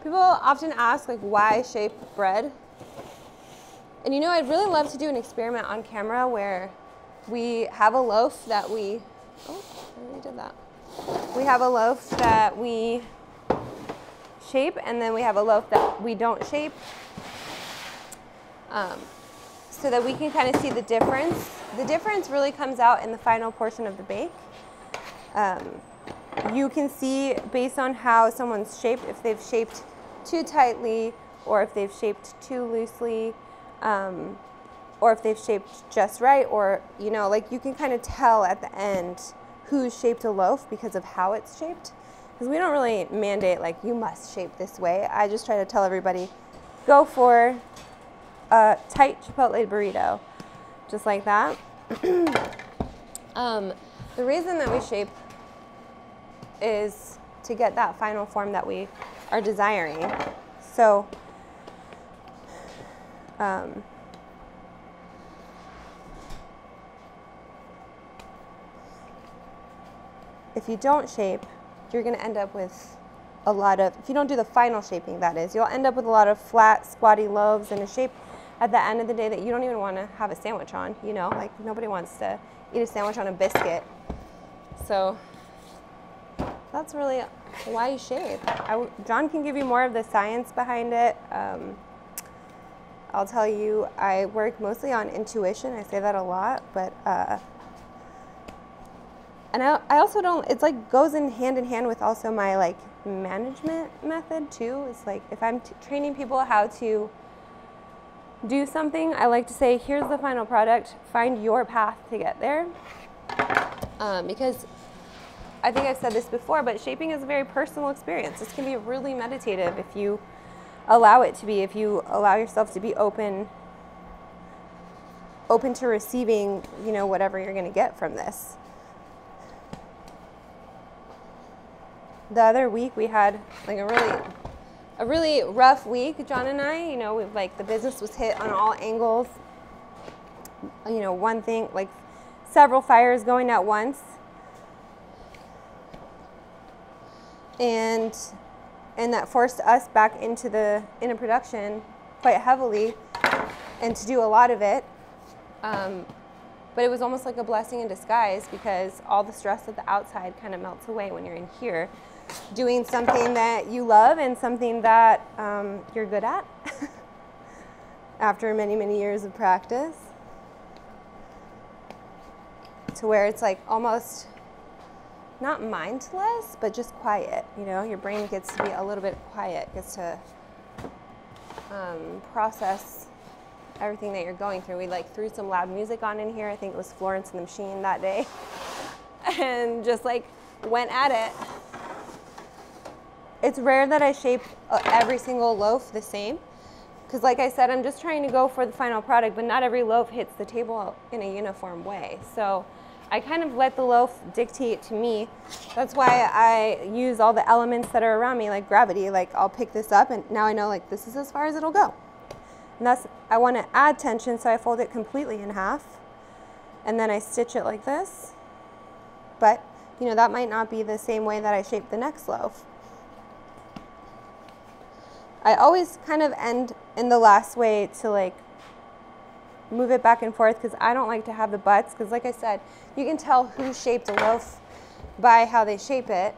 People often ask, like, why shape bread? And you know, I'd really love to do an experiment on camera where we have a loaf that we, oh, I already did that. We have a loaf that we shape, and then we have a loaf that we don't shape, so that we can kind of see the difference. The difference really comes out in the final portion of the bake. You can see based on how someone's shaped, if they've shaped too tightly or if they've shaped too loosely, or if they've shaped just right, or, you know, like you can kind of tell at the end who's shaped a loaf because of how it's shaped. Because we don't really mandate, like, you must shape this way. I just try to tell everybody, go for a tight Chipotle burrito, just like that. The reason that we shape is to get that final form that we are desiring. So, if you don't shape, you're going to end up with a lot of, if you don't do the final shaping, that is, you'll end up with a lot of flat, squatty loaves in a shape at the end of the day that you don't even want to have a sandwich on, you know, like nobody wants to eat a sandwich on a biscuit. So that's really why you shape. John can give you more of the science behind it. I'll tell you, I work mostly on intuition. I say that a lot, but and I also don't, it's like goes in hand with also my like management method too. It's like if I'm training people how to do something, I like to say, here's the final product, find your path to get there. Because I think I've said this before, but shaping is a very personal experience. This can be really meditative if you allow it to be, if you allow yourself to be open to receiving, you know, whatever you're going to get from this. The other week we had like a really rough week, John and I, you know, like the business was hit on all angles. You know, one thing, like several fires going at once. And that forced us back into production quite heavily and to do a lot of it. But it was almost like a blessing in disguise because all the stress at the outside kind of melts away when you're in here doing something that you love and something that you're good at after many, many years of practice, to where it's like almost not mindless, but just quiet. You know, your brain gets to be a little bit quiet, gets to process everything that you're going through. We like threw some loud music on in here. I think it was Florence and the Machine that day, and just like went at it. It's rare that I shape every single loaf the same, because like I said, I'm just trying to go for the final product, but not every loaf hits the table in a uniform way. So I kind of let the loaf dictate to me. That's why I use all the elements that are around me, like gravity. Like I'll pick this up and now I know like this is as far as it'll go. And that's, I want to add tension, so I fold it completely in half and then I stitch it like this. But you know, that might not be the same way that I shape the next loaf. I always kind of end in the last way to like move it back and forth, because I don't like to have the butts, because like I said, you can tell who shaped a loaf by how they shape it.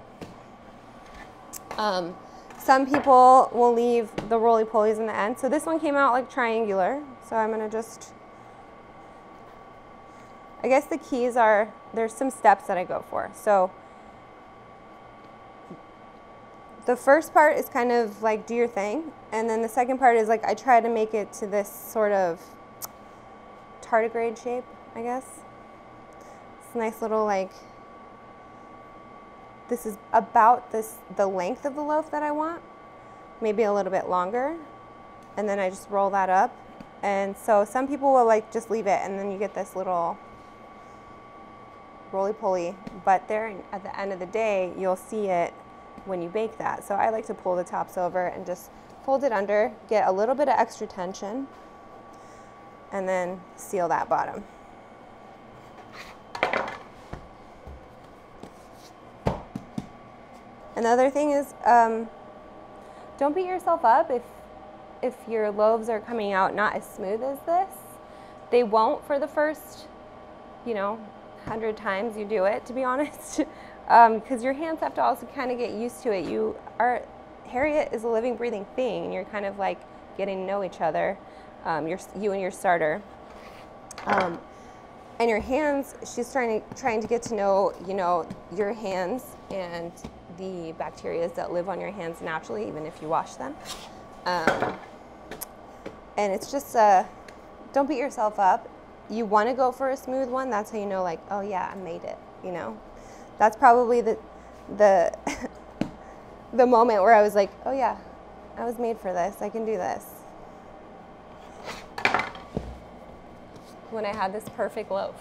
Some people will leave the roly-polies in the end. So this one came out like triangular, so I'm gonna just, I guess the keys are, there's some steps that I go for. So the first part is kind of like do your thing, and then the second part is like I try to make it to this sort of tardigrade shape, I guess. It's a nice little like, this is about the length of the loaf that I want, maybe a little bit longer, and then I just roll that up. And so some people will like just leave it, and then you get this little roly-poly, but there at the end of the day you'll see it when you bake that. So I like to pull the tops over and just fold it under, get a little bit of extra tension, and then seal that bottom. Another thing is, don't beat yourself up if your loaves are coming out not as smooth as this. They won't for the first, 100 times you do it, to be honest, because your hands have to also kind of get used to it. Harriet is a living, breathing thing, and you're kind of like getting to know each other, you and your starter. And your hands, she's trying to get to know, your hands and the bacteria that live on your hands naturally, even if you wash them. And it's just, don't beat yourself up. You want to go for a smooth one. That's how you know, like, oh yeah, I made it, That's probably the the moment where I was like, oh yeah, I was made for this. I can do this. When I had this perfect loaf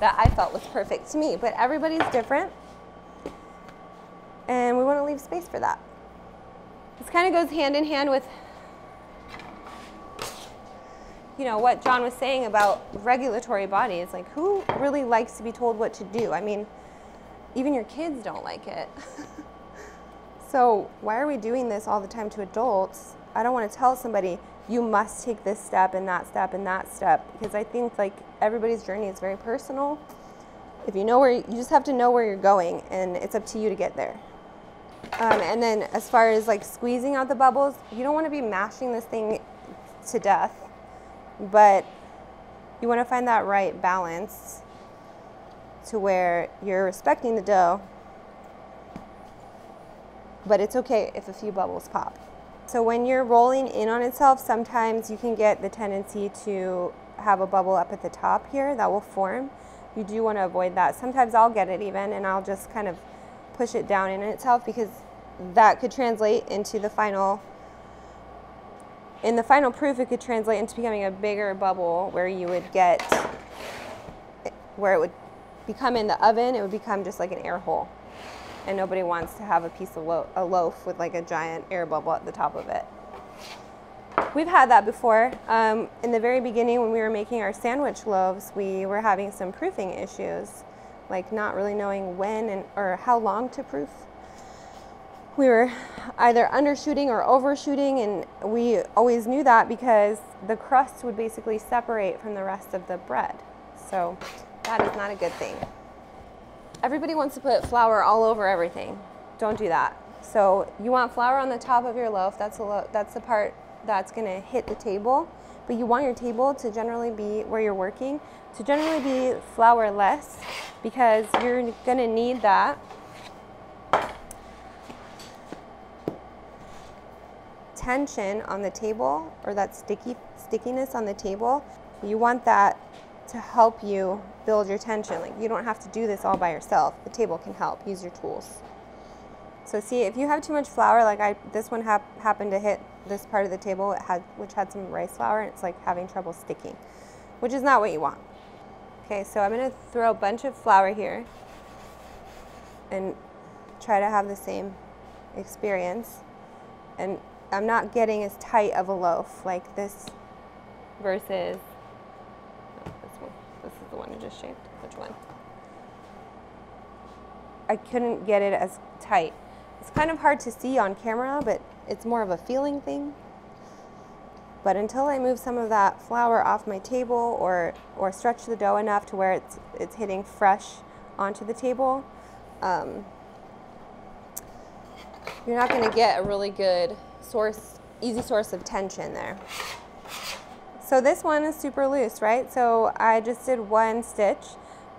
that I felt was perfect to me, but everybody's different, and we want to leave space for that. This kind of goes hand in hand with, what John was saying about regulatory bodies. Like, who really likes to be told what to do? I mean, even your kids don't like it. So why are we doing this all the time to adults? I don't want to tell somebody, you must take this step and that step and that step, because I think like everybody's journey is very personal. If you know where, you just have to know where you're going, and it's up to you to get there. And then as far as like squeezing out the bubbles, you don't want to be mashing this thing to death, but you want to find that right balance to where you're respecting the dough, but it's okay if a few bubbles pop. So when you're rolling in on itself, sometimes you can get the tendency to have a bubble up at the top here that will form. You do want to avoid that. Sometimes I'll get it even, and I'll just kind of push it down in itself, because that could translate into the final, in the final proof, it could translate into becoming a bigger bubble where you would get, where it would become in the oven, it would become just like an air hole. And nobody wants to have a piece of a loaf with like a giant air bubble at the top of it. We've had that before. In the very beginning, when we were making our sandwich loaves, we were having some proofing issues, like not really knowing when or how long to proof. We were either undershooting or overshooting, and we always knew that because the crust would basically separate from the rest of the bread. So that is not a good thing. Everybody wants to put flour all over everything. Don't do that. So you want flour on the top of your loaf. That's the part that's going to hit the table. But you want your table to generally be, where you're working, to generally be flourless, because you're going to need that tension on the table, or that stickiness on the table. You want that to help you build your tension. Like, you don't have to do this all by yourself. The table can help. Use your tools. So see, if you have too much flour, like this one happened to hit this part of the table, which had some rice flour, and it's like having trouble sticking, which is not what you want. Okay, so I'm going to throw a bunch of flour here and try to have the same experience. And I'm not getting as tight of a loaf like this versus this is the one I just shaped. Which one? I couldn't get it as tight. It's kind of hard to see on camera, but it's more of a feeling thing. But until I move some of that flour off my table, or stretch the dough enough to where it's hitting fresh onto the table, you're not going to get a really good easy source of tension there. So this one is super loose, right? So I just did one stitch,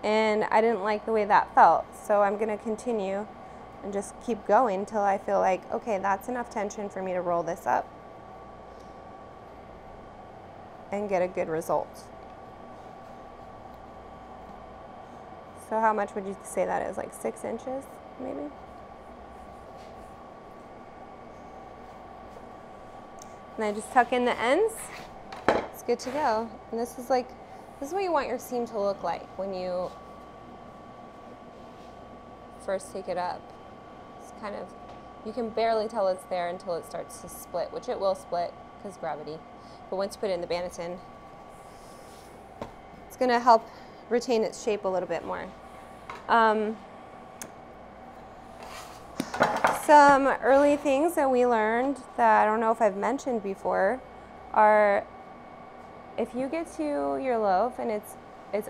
and I didn't like the way that felt. So I'm going to continue and just keep going until I feel like, okay, that's enough tension for me to roll this up and get a good result. So how much would you say that is? Like 6 inches, maybe? And I just tuck in the ends. It's good to go. And this is what you want your seam to look like when you first take it up. It's kind of, you can barely tell it's there until it starts to split, which it will split because gravity. But once you put it in the banneton, it's going to help retain its shape a little bit more. Some early things that we learned that I don't know if I've mentioned before are if you get to your loaf and it's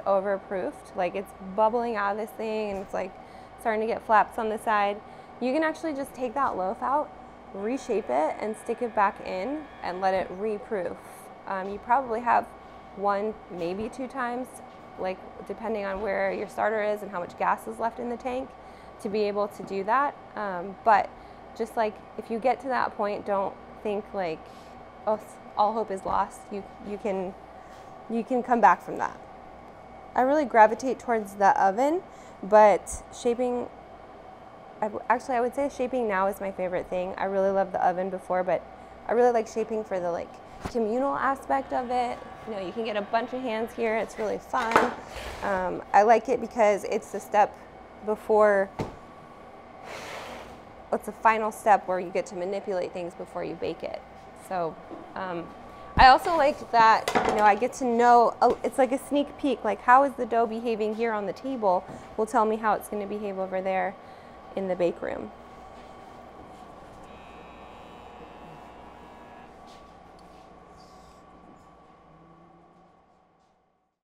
overproofed, like it's bubbling out of this thing and it's like starting to get flaps on the side, you can actually just take that loaf out, reshape it, and stick it back in and let it re-proof. You probably have 1, maybe 2 times, like depending on where your starter is and how much gas is left in the tank, to be able to do that. But just like if you get to that point, don't think like, oh, all hope is lost. You can come back from that. I really gravitate towards the oven, but shaping, actually I would say shaping now is my favorite thing. I really loved the oven before, but I really like shaping for the like communal aspect of it. You know, you can get a bunch of hands here. It's really fun. I like it because it's the step before, it's the final step where you get to manipulate things before you bake it. So I also like that, you know, I get to know, it's like a sneak peek, like how is the dough behaving here on the table will tell me how it's going to behave over there in the bake room.